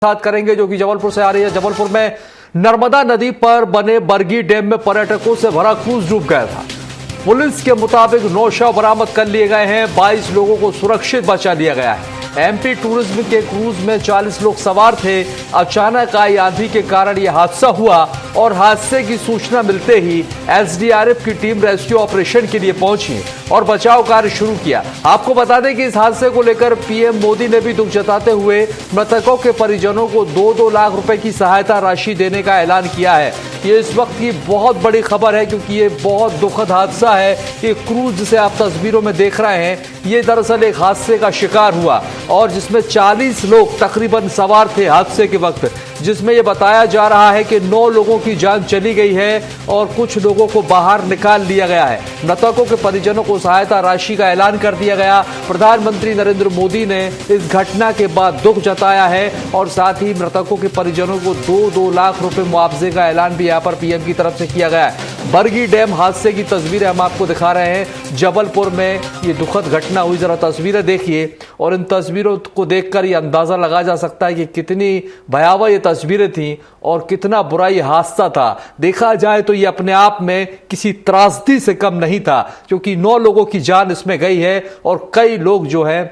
बात करेंगे जो कि जबलपुर से आ रही है। जबलपुर में नर्मदा नदी पर बने बरगी डैम में पर्यटकों से भरा क्रूज डूब गया था। पुलिस के मुताबिक 9 शव बरामद कर लिए गए हैं, 22 लोगों को सुरक्षित बचा लिया गया है। एमपी टूरिज्म के क्रूज में 40 लोग सवार थे। अचानक आई आंधी के कारण यह हादसा हुआ और हादसे की सूचना मिलते ही एसडीआरएफ की टीम रेस्क्यू ऑपरेशन के लिए पहुंची और बचाव कार्य शुरू किया। आपको बता दें कि इस हादसे को लेकर पीएम मोदी ने भी दुख जताते हुए मृतकों के परिजनों को 2-2 लाख रुपए की सहायता राशि देने का ऐलान किया है। ये इस वक्त की बहुत बड़ी खबर है क्योंकि ये बहुत दुखद हादसा है। ये क्रूज जिसे आप तस्वीरों में देख रहे हैं, ये दरअसल एक हादसे का शिकार हुआ और जिसमें 40 लोग तकरीबन सवार थे हादसे के वक्त, जिसमें यह बताया जा रहा है कि 9 लोगों की जान चली गई है और कुछ लोगों को बाहर निकाल लिया गया है। मृतकों के परिजनों को सहायता राशि का ऐलान कर दिया गया। प्रधानमंत्री नरेंद्र मोदी ने इस घटना के बाद दुख जताया है और साथ ही मृतकों के परिजनों को 2-2 लाख रुपए मुआवजे का ऐलान भी यहाँ पर पीएम की तरफ से किया गया है। बरगी डैम हादसे की तस्वीरें हम आपको दिखा रहे हैं। जबलपुर में ये दुखद घटना हुई, जरा तस्वीरें देखिए और इन तस्वीरों को देखकर ये अंदाजा लगा जा सकता है कि कितनी भयावह ये तस्वीरें थी और कितना बुरा ये हादसा था। देखा जाए तो ये अपने आप में किसी त्रासदी से कम नहीं था क्योंकि 9 लोगों की जान इसमें गई है और कई लोग जो है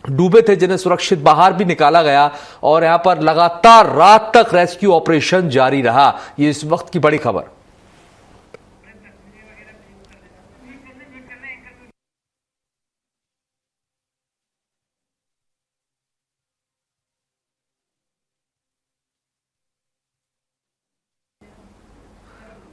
डूबे थे जिन्हें सुरक्षित बाहर भी निकाला गया और यहां पर लगातार रात तक रेस्क्यू ऑपरेशन जारी रहा। ये इस वक्त की बड़ी खबर।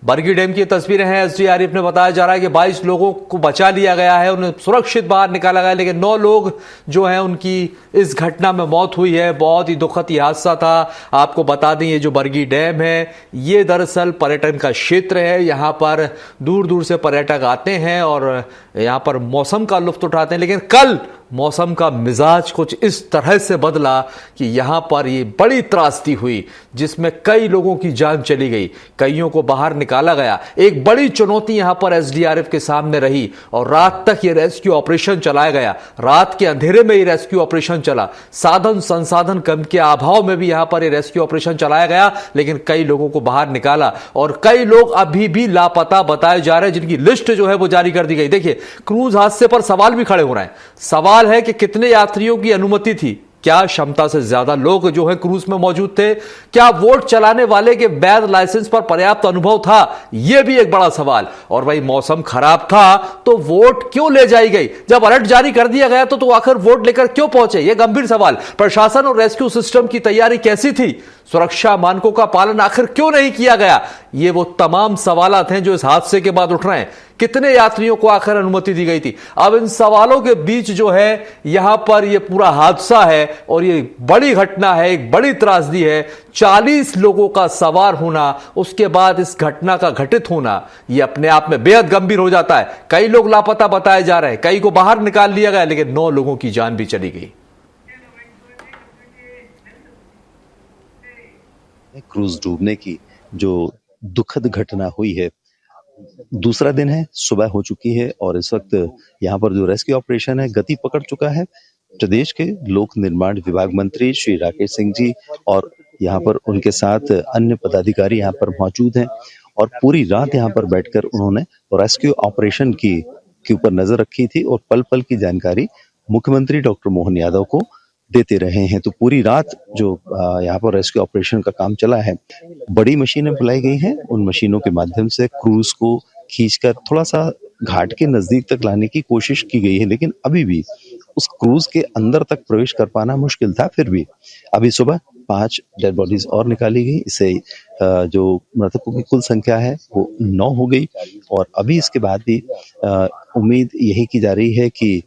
बरगी डैम की तस्वीरें हैं। एसडीआरएफ ने बताया जा रहा है कि 22 लोगों को बचा लिया गया है, उन्हें सुरक्षित बाहर निकाला गया, लेकिन 9 लोग जो हैं उनकी इस घटना में मौत हुई है। बहुत ही दुखद ये हादसा था। आपको बता दें ये जो बरगी डैम है ये दरअसल पर्यटन का क्षेत्र है। यहाँ पर दूर दूर से पर्यटक आते हैं और यहाँ पर मौसम का लुत्फ उठाते हैं, लेकिन कल मौसम का मिजाज कुछ इस तरह से बदला कि यहां पर ये बड़ी त्रासदी हुई जिसमें कई लोगों की जान चली गई, कईयों को बाहर निकाला गया। एक बड़ी चुनौती यहां पर एसडीआरएफ के सामने रही और रात तक ये रेस्क्यू ऑपरेशन चलाया गया। रात के अंधेरे में ये रेस्क्यू ऑपरेशन चला। साधन संसाधन कम के अभाव में भी यहां पर ये रेस्क्यू ऑपरेशन चलाया गया, लेकिन कई लोगों को बाहर निकाला और कई लोग अभी भी लापता बताए जा रहे हैं जिनकी लिस्ट जो है वो जारी कर दी गई। देखिए क्रूज हादसे पर सवाल भी खड़े हो रहे हैं। सवाल है कि कितने यात्रियों की अनुमति थी, क्या क्षमता से ज्यादा लोग जो है क्रूज में मौजूद थे, क्या वोट चलाने वाले के वैध लाइसेंस पर पर्याप्त अनुभव था, यह भी एक बड़ा सवाल। और भाई मौसम खराब था तो वोट क्यों ले जाई गई? जब अलर्ट जारी कर दिया गया तो आखिर वोट लेकर क्यों पहुंचे? यह गंभीर सवाल। प्रशासन और रेस्क्यू सिस्टम की तैयारी कैसी थी? सुरक्षा मानकों का पालन आखिर क्यों नहीं किया गया? ये वो तमाम सवालात हैं जो इस हादसे के बाद उठ रहे हैं। कितने यात्रियों को आखिर अनुमति दी गई थी? अब इन सवालों के बीच जो है यहां पर ये पूरा हादसा है और ये बड़ी घटना है, एक बड़ी त्रासदी है। 40 लोगों का सवार होना, उसके बाद इस घटना का घटित होना, ये अपने आप में बेहद गंभीर हो जाता है। कई लोग लापता बताए जा रहे हैं, कई को बाहर निकाल लिया गया, लेकिन 9 लोगों की जान भी चली गई। क्रूज डूबने की जो दुखद घटना हुई है, दूसरा दिन है, सुबह हो चुकी है और इस वक्त यहाँ पर जो रेस्क्यू ऑपरेशन है गति पकड़ चुका है। प्रदेश के लोक निर्माण विभाग मंत्री श्री राकेश सिंह जी और यहाँ पर उनके साथ अन्य पदाधिकारी यहाँ पर मौजूद हैं और पूरी रात यहाँ पर बैठकर उन्होंने रेस्क्यू ऑपरेशन के ऊपर नजर रखी थी और पल पल की जानकारी मुख्यमंत्री डॉक्टर मोहन यादव को देते रहे हैं। तो पूरी रात जो यहाँ पर रेस्क्यू ऑपरेशन का काम चला है, बड़ी मशीनें बुलाई गई हैं, उन मशीनों के माध्यम से क्रूज को खींचकर थोड़ा सा घाट के नजदीक तक लाने की कोशिश की गई है, लेकिन अभी भी उस क्रूज के अंदर तक प्रवेश कर पाना मुश्किल था। फिर भी अभी सुबह 5 डेड बॉडीज और निकाली गई। इससे जो मृतकों की कुल संख्या है वो 9 हो गई और अभी इसके बाद भी उम्मीद यही की जा रही है कि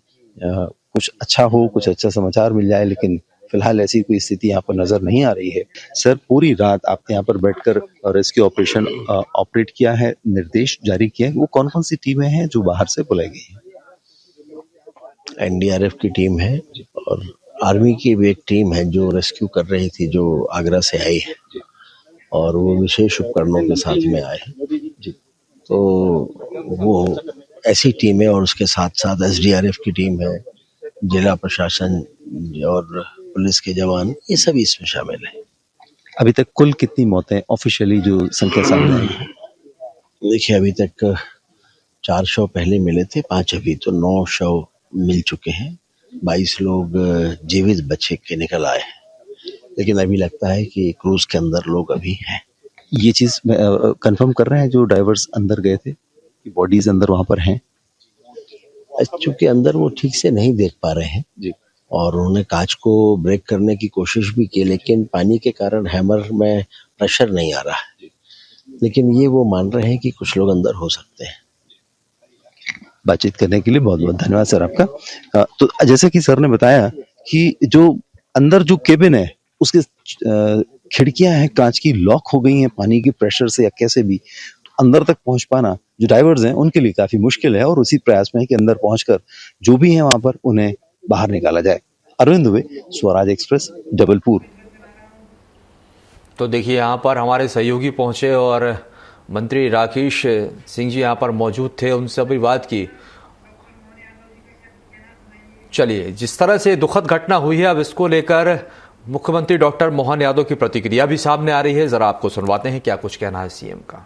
कुछ अच्छा हो, कुछ अच्छा समाचार मिल जाए, लेकिन फिलहाल ऐसी कोई स्थिति यहाँ पर नजर नहीं आ रही है। सर, पूरी रात आपने यहाँ पर बैठकर रेस्क्यू ऑपरेशन ऑपरेट किया है, निर्देश जारी किया है, वो कौन कौन सी टीमें हैं जो बाहर से बुलाई गई हैं? एनडीआरएफ की टीम है और आर्मी की भी एक टीम है जो रेस्क्यू कर रही थी, जो आगरा से आई है और वो विशेष उपकरणों के साथ में आए हैं। तो वो ऐसी टीम है और उसके साथ साथ एसडीआरएफ की टीम है, जिला प्रशासन और पुलिस के जवान, ये सभी इसमें शामिल है। अभी तक कुल कितनी मौतें ऑफिशियली जो संख्या सामने आई है? देखिए, अभी तक 4 शव पहले मिले थे, 5 अभी, तो 9 शव मिल चुके हैं। 22 लोग जीवित बचे के निकल आए हैं, लेकिन अभी लगता है कि क्रूज के अंदर लोग अभी हैं। ये चीज कंफर्म कर रहे हैं जो ड्राइवर्स अंदर गए थे कि बॉडीज अंदर वहां पर हैं? चूंकि अंदर वो ठीक से नहीं देख पा रहे हैं जी। और उन्होंने कांच को ब्रेक करने की कोशिश भी की, लेकिन पानी के कारण हैमर में प्रेशर नहीं आ रहा है। लेकिन ये वो मान रहे हैं कि कुछ लोग अंदर हो सकते हैं। बातचीत करने के लिए बहुत बहुत धन्यवाद सर आपका। तो जैसे कि सर ने बताया कि जो अंदर जो केबिन है उसके खिड़कियां हैं कांच की, लॉक हो गई हैं पानी के प्रेशर से या कैसे भी, तो अंदर तक पहुंच पाना जो ड्राइवर्स हैं उनके लिए काफी मुश्किल है और उसी प्रयास में है कि अंदर पहुंचकर जो भी है वहां पर उन्हें बाहर निकाला जाए। अरविंद दुबे, स्वराज एक्सप्रेस, जबलपुर। तो देखिए यहाँ पर हमारे सहयोगी पहुंचे और मंत्री राकेश सिंह जी यहाँ पर मौजूद थे, उनसे अभी बात की। चलिए, जिस तरह से दुखद घटना हुई है अब इसको लेकर मुख्यमंत्री डॉक्टर मोहन यादव की प्रतिक्रिया भी सामने आ रही है। जरा आपको सुनवाते हैं क्या कुछ कहना है सीएम का।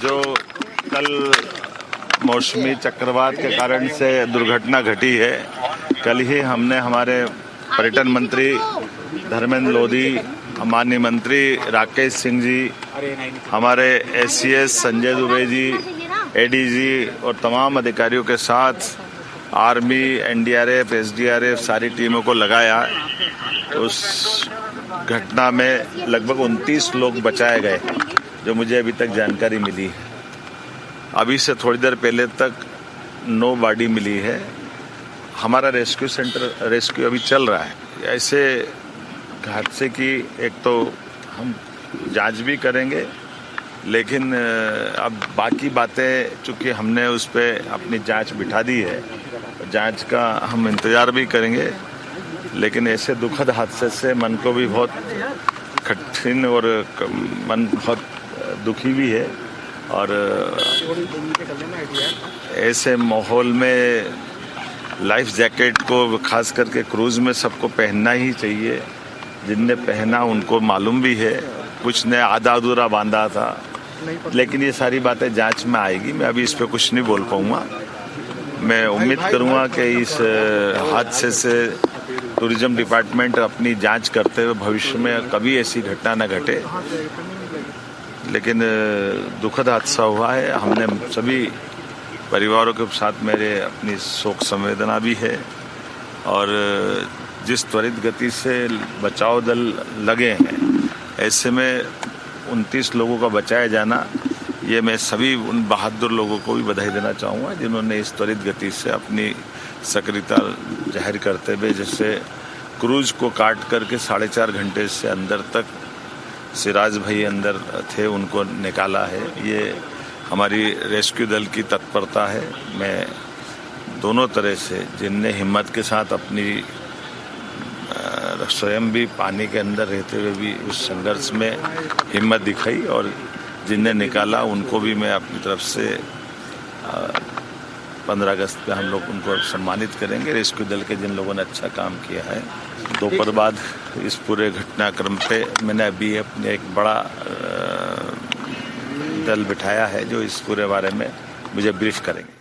जो कल मौसमी चक्रवात के कारण से दुर्घटना घटी है, कल ही हमने हमारे पर्यटन मंत्री धर्मेंद्र लोधी, माननीय मंत्री राकेश सिंह जी, हमारे एससीएस संजय दुबे जी, एडीजी और तमाम अधिकारियों के साथ आर्मी, एनडीआरएफ, एसडीआरएफ सारी टीमों को लगाया। उस घटना में लगभग 29 लोग बचाए गए, जो मुझे अभी तक जानकारी मिली है। अभी से थोड़ी देर पहले तक 9 बॉडी मिली है। हमारा रेस्क्यू अभी चल रहा है। ऐसे हादसे की एक तो हम जांच भी करेंगे, लेकिन अब बाकी बातें चूंकि हमने उस पर अपनी जांच बिठा दी है, जांच का हम इंतजार भी करेंगे। लेकिन ऐसे दुखद हादसे से मन को भी बहुत कठिन और मन बहुत दुखी भी है। और ऐसे माहौल में लाइफ जैकेट को खास करके क्रूज में सबको पहनना ही चाहिए। जिनने पहना उनको मालूम भी है, कुछ ने आधा अधूरा बांधा था, लेकिन ये सारी बातें जांच में आएगी। मैं अभी इस पे कुछ नहीं बोल पाऊंगा। मैं उम्मीद करूंगा कि इस हादसे से टूरिज्म डिपार्टमेंट अपनी जांच करते हुए भविष्य में कभी ऐसी घटना न घटे। लेकिन दुखद हादसा हुआ है। हमने सभी परिवारों के साथ मेरे अपनी शोक संवेदना भी है। और जिस त्वरित गति से बचाव दल लगे हैं, ऐसे में 29 लोगों का बचाया जाना, ये मैं सभी उन बहादुर लोगों को भी बधाई देना चाहूँगा जिन्होंने इस त्वरित गति से अपनी सक्रियता जाहिर करते हुए, जैसे क्रूज को काट करके 4.5 घंटे से अंदर तक सिराज भाई अंदर थे, उनको निकाला है। ये हमारी रेस्क्यू दल की तत्परता है। मैं दोनों तरह से, जिनने हिम्मत के साथ अपनी स्वयं भी पानी के अंदर रहते हुए भी उस संघर्ष में हिम्मत दिखाई, और जिनने निकाला उनको भी मैं अपनी तरफ से 15 अगस्त पे हम लोग उनको सम्मानित करेंगे। रेस्क्यू दल के जिन लोगों ने अच्छा काम किया है। दोपहर बाद इस पूरे घटनाक्रम पे मैंने अभी अपने एक बड़ा दल बिठाया है जो इस पूरे बारे में मुझे ब्रीफ करेंगे।